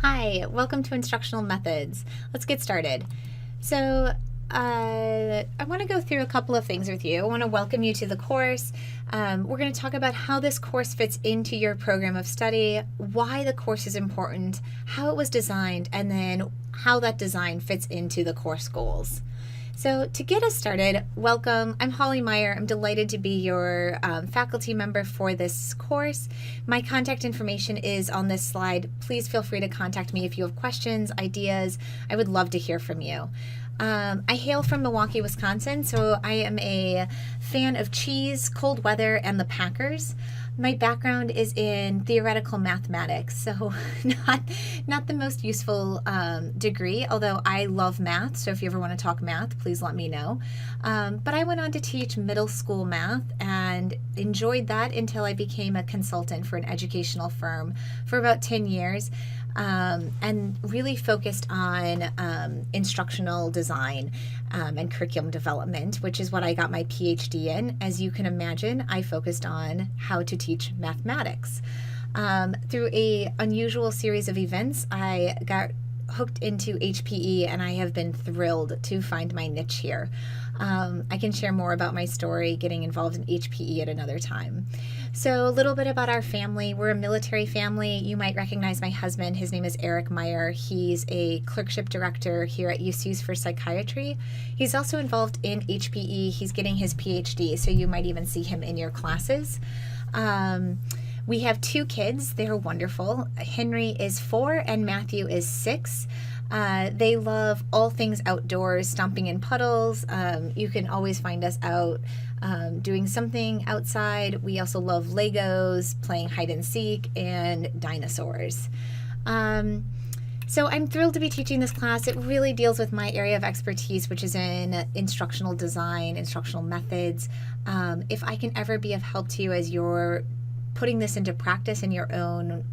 Hi, welcome to Instructional Methods. Let's get started. So, I want to go through a couple of things with you. I want to welcome you to the course. We're going to talk about how this course fits into your program of study, why the course is important, how it was designed, and then how that design fits into the course goals. So to get us started, welcome. I'm Holly Meyer. I'm delighted to be your faculty member for this course. My contact information is on this slide. Please feel free to contact me if you have questions, ideas. I would love to hear from you. I hail from Milwaukee, Wisconsin, so I am a fan of cheese, cold weather, and the Packers. My background is in theoretical mathematics, so not the most useful degree, although I love math, so if you ever want to talk math, please let me know. But I went on to teach middle school math and enjoyed that until I became a consultant for an educational firm for about 10 years. And really focused on instructional design and curriculum development, which is what I got my PhD in. As you can imagine, I focused on how to teach mathematics. Through an unusual series of events, I got hooked into HPE, and I have been thrilled to find my niche here. I can share more about my story getting involved in HPE at another time. So a little bit about our family. We're a military family. You might recognize my husband. His name is Eric Meyer. He's a clerkship director here at UC's for psychiatry. He's also involved in HPE. He's getting his PhD, so you might even see him in your classes. We have 2 kids. They're wonderful. Henry is 4 and Matthew is 6. They love all things outdoors, stomping in puddles. You can always find us out doing something outside. We also love Legos, playing hide and seek, and dinosaurs. So I'm thrilled to be teaching this class. It really deals with my area of expertise, which is in instructional design, instructional methods. If I can ever be of help to you as you're putting this into practice in your own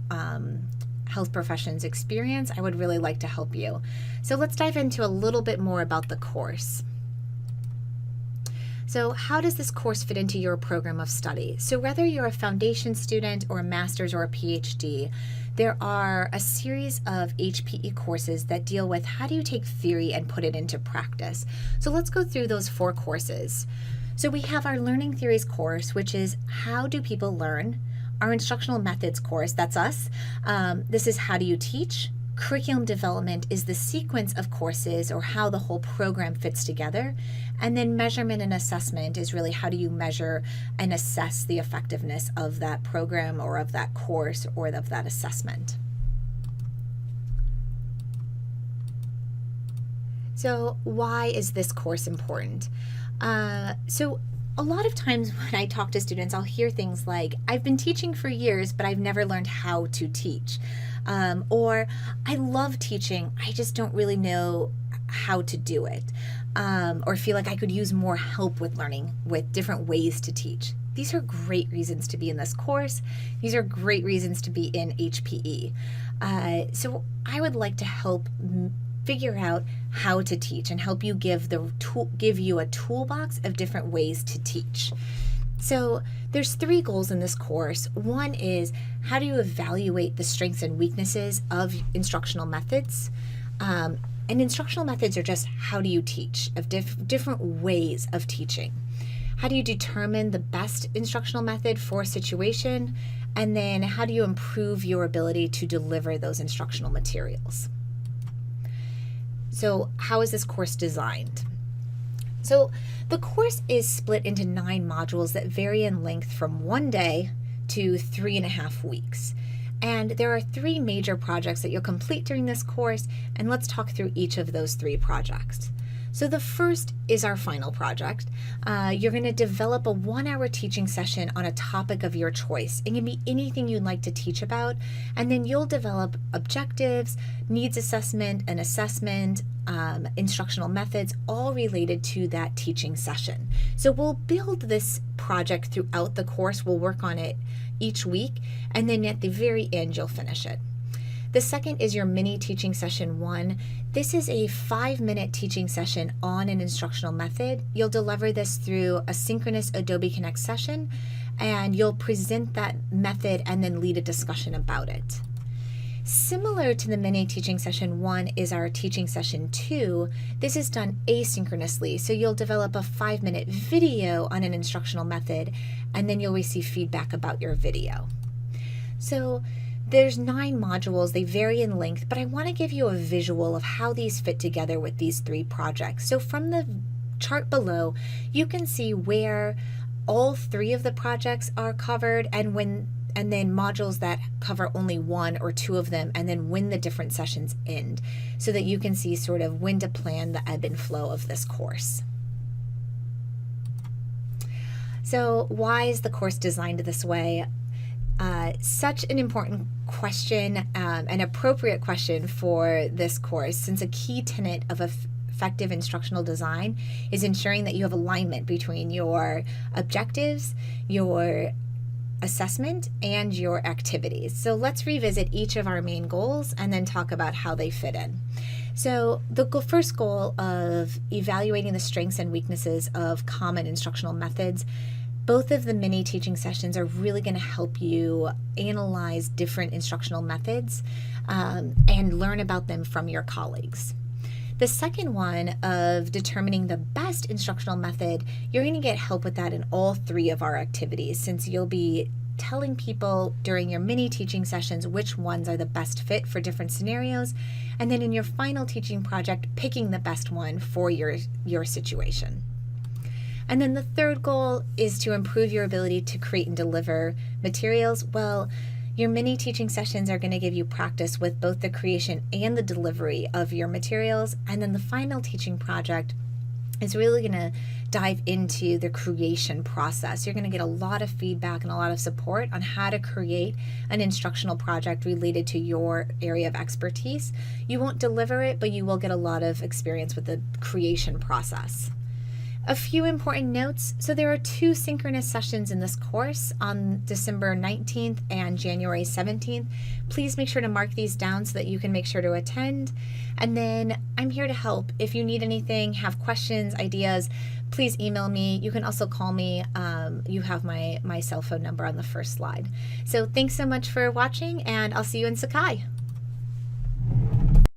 health professions experience, I would really like to help you. So let's dive into a little bit more about the course. So how does this course fit into your program of study? So whether you're a foundation student or a master's or a PhD, there are a series of HPE courses that deal with how do you take theory and put it into practice. So let's go through those 4 courses. So we have our Learning Theories course, which is how do people learn? Our Instructional Methods course, that's us. This is how do you teach? Curriculum development is the sequence of courses or how the whole program fits together. And then measurement and assessment is really how do you measure and assess the effectiveness of that program or of that course or of that assessment. So why is this course important? So a lot of times when I talk to students, I'll hear things like, I've been teaching for years, but I've never learned how to teach. Or I love teaching, I just don't really know how to do it. Or feel like I could use more help with learning with different ways to teach. These are great reasons to be in this course. These are great reasons to be in HPE. So I would like to help figure out how to teach and help you give you a toolbox of different ways to teach. So there's 3 goals in this course. One is how do you evaluate the strengths and weaknesses of instructional methods? And instructional methods are just how do you teach, of different ways of teaching. How do you determine the best instructional method for a situation? And then how do you improve your ability to deliver those instructional materials? So how is this course designed? So the course is split into 9 modules that vary in length from 1 day to 3.5 weeks. And there are 3 major projects that you'll complete during this course, and let's talk through each of those 3 projects. So the first is our final project. You're going to develop a 1-hour teaching session on a topic of your choice. It can be anything you'd like to teach about, and then you'll develop objectives, needs assessment, and assessment, instructional methods, all related to that teaching session. So we'll build this project throughout the course. We'll work on it each week, and then at the very end, you'll finish it. The second is your mini teaching session 1. This is a 5-minute teaching session on an instructional method. You'll deliver this through a synchronous Adobe Connect session, and you'll present that method and then lead a discussion about it. Similar to the mini teaching session 1 is our teaching session 2. This is done asynchronously, so you'll develop a 5-minute video on an instructional method, and then you'll receive feedback about your video. So there's 9 modules. They vary in length, but I want to give you a visual of how these fit together with these 3 projects. So from the chart below, you can see where all 3 of the projects are covered, and then modules that cover only 1 or 2 of them, and then when the different sessions end, so that you can see sort of when to plan the ebb and flow of this course. So why is the course designed this way? Such an important question, an appropriate question for this course, since a key tenet of effective instructional design is ensuring that you have alignment between your objectives, your assessment, and your activities. So let's revisit each of our main goals and then talk about how they fit in. So the first goal of evaluating the strengths and weaknesses of common instructional methods, both of the mini teaching sessions are really going to help you analyze different instructional methods and learn about them from your colleagues. The second one of determining the best instructional method, you're going to get help with that in all 3 of our activities, since you'll be telling people during your mini teaching sessions which ones are the best fit for different scenarios, and then in your final teaching project, picking the best one for your situation. And then the third goal is to improve your ability to create and deliver materials. Well, your mini teaching sessions are going to give you practice with both the creation and the delivery of your materials. And then the final teaching project is really going to dive into the creation process. You're going to get a lot of feedback and a lot of support on how to create an instructional project related to your area of expertise. You won't deliver it, but you will get a lot of experience with the creation process. A few important notes. So there are 2 synchronous sessions in this course on December 19th and January 17th. Please make sure to mark these down so that you can make sure to attend. And then I'm here to help. If you need anything, have questions, ideas, please email me. You can also call me. You have my cell phone number on the first slide. So thanks so much for watching, and I'll see you in Sakai.